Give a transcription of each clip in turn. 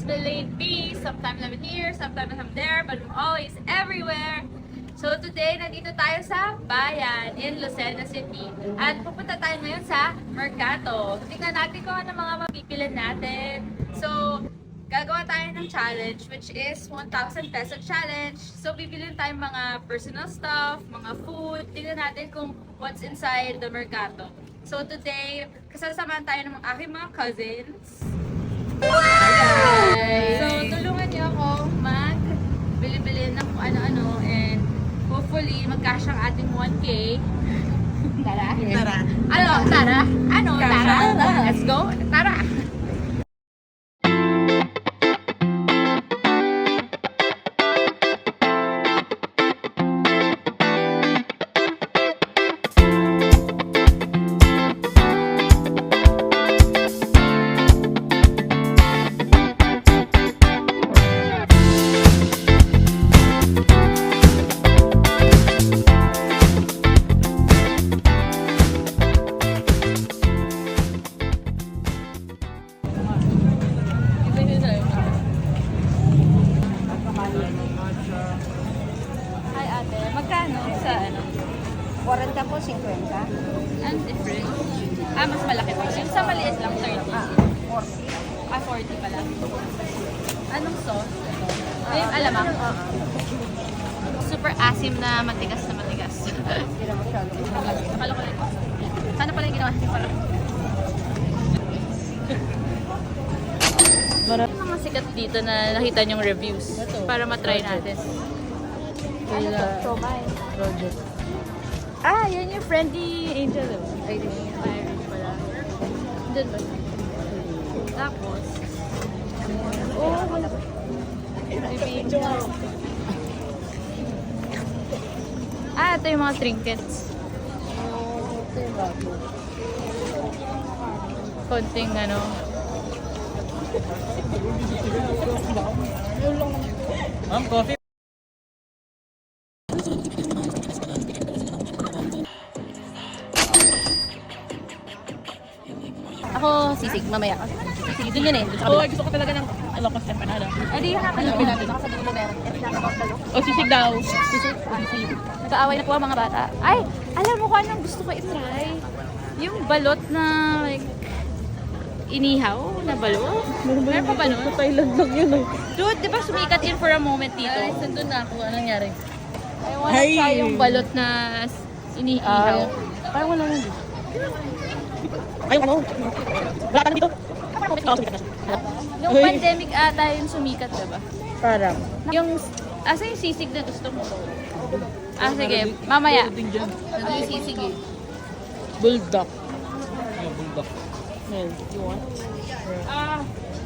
delayed me. Sometimes I'm here, sometimes I'm there, but I'm always everywhere. So today, nandito tayo sa Bayan in Lucena City. At pupunta tayo ngayon sa Mercato. Tingnan natin kung ano mga mapipili natin. So, gagawa tayo ng challenge which is 1,000 peso challenge. So, bibili tayo mga personal stuff, mga food. Tingnan natin kung what's inside the Mercato. So, today, kasasamahan tayo ng aking mga cousins. Hi! So, tulungan niyo ako mag-bili-bili ng kung ano-ano and hopefully, mag-cash ang ating 1K. Tara? Tara. Ano? Tara? Ano? Tara? Let's go? Tara! Hi ate, magkano sa ano? 40 po, 50. Ang different? Mas malaki pa. Yung sa maliit lang, 30. 40. 40 pala. Anong sauce? Ay, alamang. Super asim na matigas na matigas. Hindi na masyado. Akala ko lang. Sana pala yung ginawa natin para. Yung mga sikat dito na nakita niyong reviews para matry natin. Somay. Project. Yan yung friendly angel. Irish pala. Doon ba? Tapos, ito yung mga trinkets. Konting ano. Ma'am, coffee. Ako, sisig, mamaya. Sige, dun yun eh. Oo, gusto ko talaga ng alokos empanada. Di hanapin natin. Baka sa dulo meron. O, sisig daw. Sisig. Nag-aaway na po ang mga bata. Ay, alam mo kung anong gusto ko i-try? Yung balot na, like, inihaw na balot. Meron pa ba nun? Sa Thailand lang yun. Dude, di ba sumikat yun for a moment dito? Ay, sandun na ako. Anong nangyari? I wanna try yung balot na inihaw. Parang wala nang dito. Ay, ano? Wala ka na dito. Yung pandemic ata yung sumikat, diba? Parang. Yung, asa yung sisig na gusto mo? Sige, mamaya. Ano yung sisig eh? Bulldog. Bulldog. You want?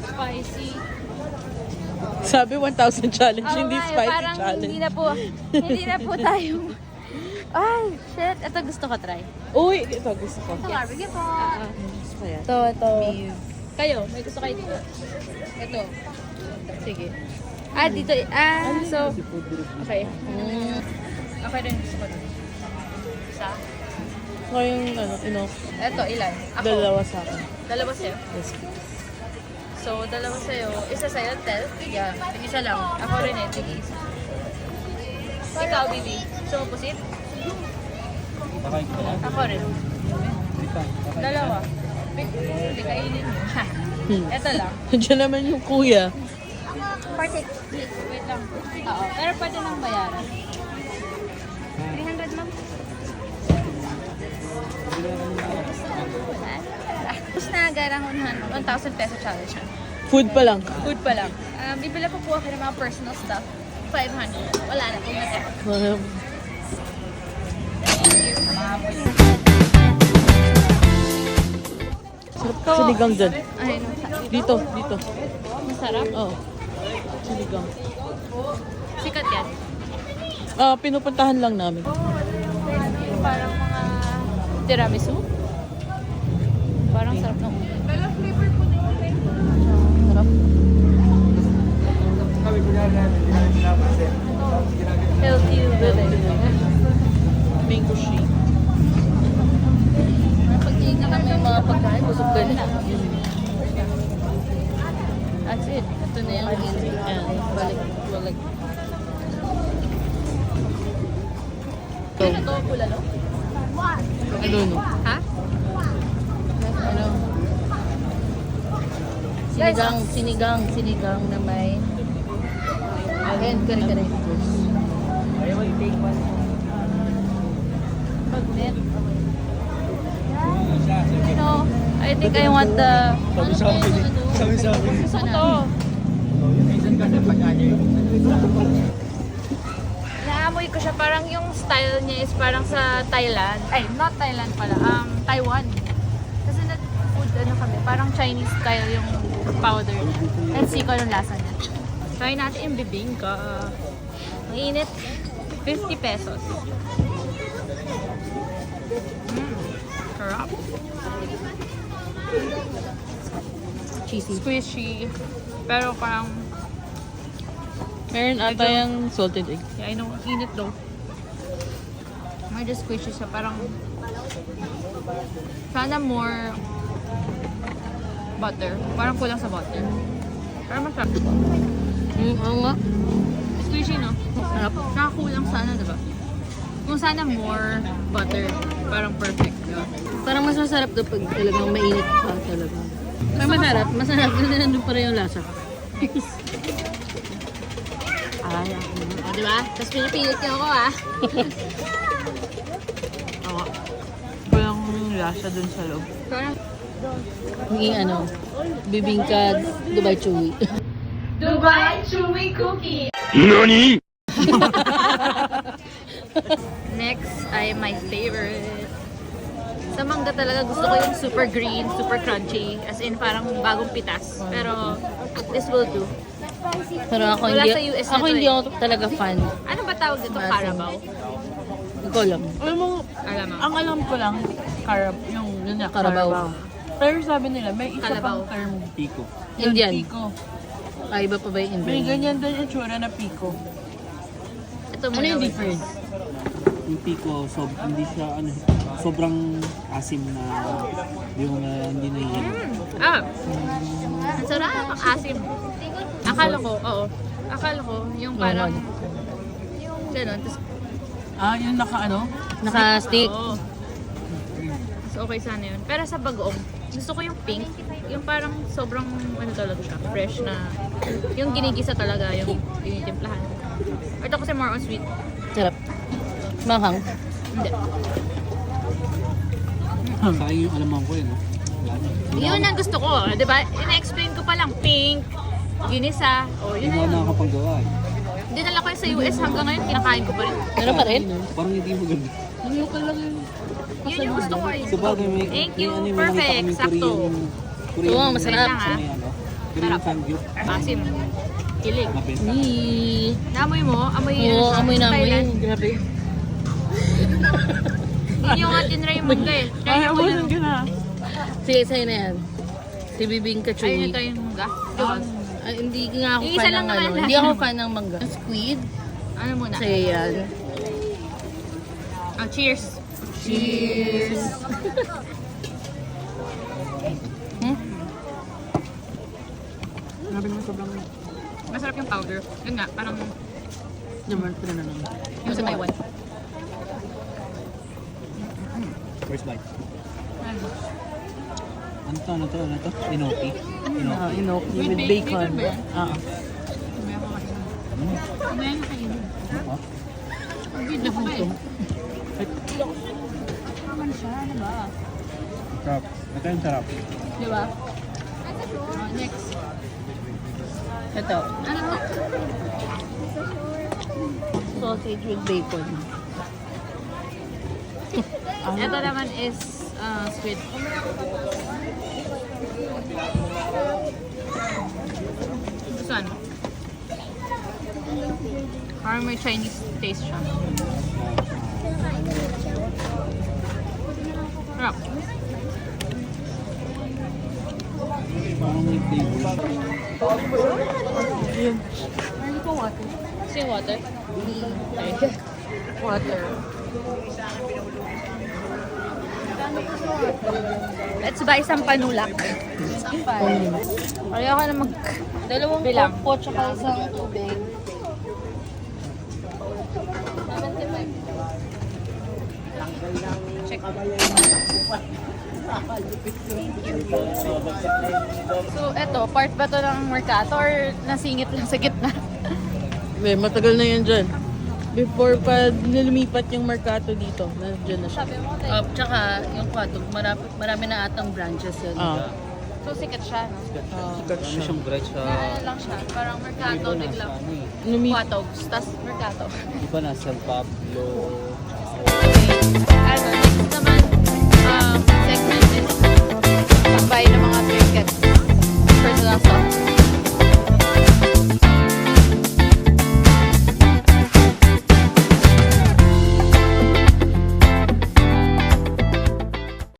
Spicy. Sabi 1,000 challenge, Oo hindi nga eh, spicy parang challenge. hindi na po tayo. Ay, shit. Ito gusto ko try. Uy, ito gusto ko. Ito, barbecue po. Gusto ko yan. Ito. Kayo, may gusto kayo dito? Ito. Sige. Dito. So, okay. Okay rin gusto ko dito. Isa. So, yung Ito, ilan? Ako. dalawa sa akin. Dalawa sa'yo. Yes. So, dalawa sa'yo. Isa sa'yo, tel. Yeah. Yung isa lang. Ako rin eh. Sige, isa. Ikaw, Bibi. Gusto mo pusit? Ako rin. Dalawa. Hindi, kainin mo. Ito lang. Diyan naman yung kuya. Party. Wait lang. Oo. Pero pwede nang bayaran. 300 lang. Tapos na garang 1,000 peso challenge. Food pa lang. Food pa lang. Bibili pa po ako ng mga personal stuff. 500. Wala na po na. Sarap sinigang dyan. Ay, Dito. masarap. Oo. Sinigang. Sikat yan. Pinupuntahan lang namin. Parang mga tiramisu. Parang sarap ng ulo. Sarap. Healthy living. Mango shake. Pag tingnan mo yung mga pagkain, busog ka na. That's it. Ito na yung balik. Ano to, bulalo? I don't know. Ha? Ano? Sinigang na may... Ayan, kare-kare. Bagnet. No, I think I want the... Sabi-sabi. Gusto ko to. Naamoy ko siya, parang yung style niya is parang sa Thailand. Ay, not Thailand pala. Taiwan. Kasi food ano kami, parang Chinese style yung powder niya. Let's see kung anong lasa niya. Try natin yung bibingka. Mainit. 50 pesos. Sarap. Cheesy. Squishy. Pero parang, Meron ata yung salted egg. yeah, I know, init daw. Medyo squishy siya. Parang, sana more butter. Parang kulang sa butter. Pero masarap. Oo nga. Squishy, no? Sarap. Nakakulang sana, diba? Kung sana more butter, parang perfect, diba? Parang mas masarap kapag talagang mainit pa talaga. Pero masarap. Kasi nandun pa rin yung lasa. Ay, O, diba? Tapos pinipilit niyo ako, ah. Oo. Walang lasa dun sa loob. Parang, Yung bibingka Dubai Chewy. Dubai Chewy Cookie! NANI?! Next ay my favorite. Sa mangga talaga gusto ko yung super green, super crunchy. As in parang bagong pitas. Pero this will do. Pero ako Wala hindi, sa US na ako to hindi eh. ako talaga fan. Ano ba tawag dito? Basin. Carabao? Hindi ko alam. Alam mo, Alam mo? ang alam ko lang, yun na, Carabao. Pero sabi nila, may isa Carabao. pang term. Pico. Yung Indian. Pico. Ay, iba pa ba yung May Indian? ganyan din yung tsura na Pico. Ito Ano muna. yung wait. difference? Yung pico, hindi siya, sobrang asim na yung hindi na yun. Ang sarap. Ang asim. Akala ko, oo. Akala ko yung parang, yung gano'n. Tapos, Yung Naka-stick. oo. Mas okay sana yun. Pero sa bagoong, gusto ko yung pink. Yung parang sobrang, ano talaga siya, fresh na, yung ginigisa talaga, yung tinitimplahan. Ito kasi more on sweet. Sarap. Manghang. Hindi. Sa akin yung alaman ko yun. Yun ang gusto ko, di ba? Ina-explain ko pa lang, pink, ginisa, o yun Hindi na mo yun. nakakapagawa eh. Dinala ko yun sa US hanggang ngayon, kinakain ko pa rin. Meron pa rin? Parang hindi maganda. Yun yung gusto ko eh. Sa bagay may... Thank you. may nakita Perfect. kaming Sakto. Korean Oo, masarap. sa may Korean Sarap. Sangyup. Asim. Kilig. Mabenta. Yee. Namoy mo, amoy Oo, siya, amoy na amoy. Thailand. Grabe. Yun yung nga tinry yung mangga eh. Try mo na. Sige, sa'yo na yan. Si Bibingka Ayun Chewy. ito yung mangga. Ay, hindi nga ako Yung isa fan lang ng naman lang. Hindi ako fan ng mangga. Squid. Ano muna? Sa'yo yan. Oh, cheers. Cheers. Grabe naman sobrang... Masarap yung powder. Yun nga, parang Naman, pero na naman. yung sa Taiwan. First bite. Ano to? Inoki. Inoki With with bacon. bacon ba yan? Oo. May ako kainin. Ano? Video ko eh. Sarap. Ito yung sarap. Di ba? Next. Ito. Ano to? Sausage with bacon. Ito naman is squid. Gusto ano? Parang may Chinese taste siya. Sarap. Parang may flavor. Gusto yung water? Water. Let's buy some panulak. Kaya ka na mag... Dalawang Bilang. po, tsaka isang tubig. Check. So, eto, part ba to ng Mercato or nasingit lang sa gitna? May matagal na yan dyan. Before pa nilumipat yung Mercato dito, nandiyan na siya. Sabi mo, like, Tsaka yung kwato, marami na atang branches yan. so sikat siya, no? Sikat siya. Siyang bread sa... Na ano lang siya, parang Mercato, biglang Lumipat. Quatogs, tas Mercato. Iba na San Pablo.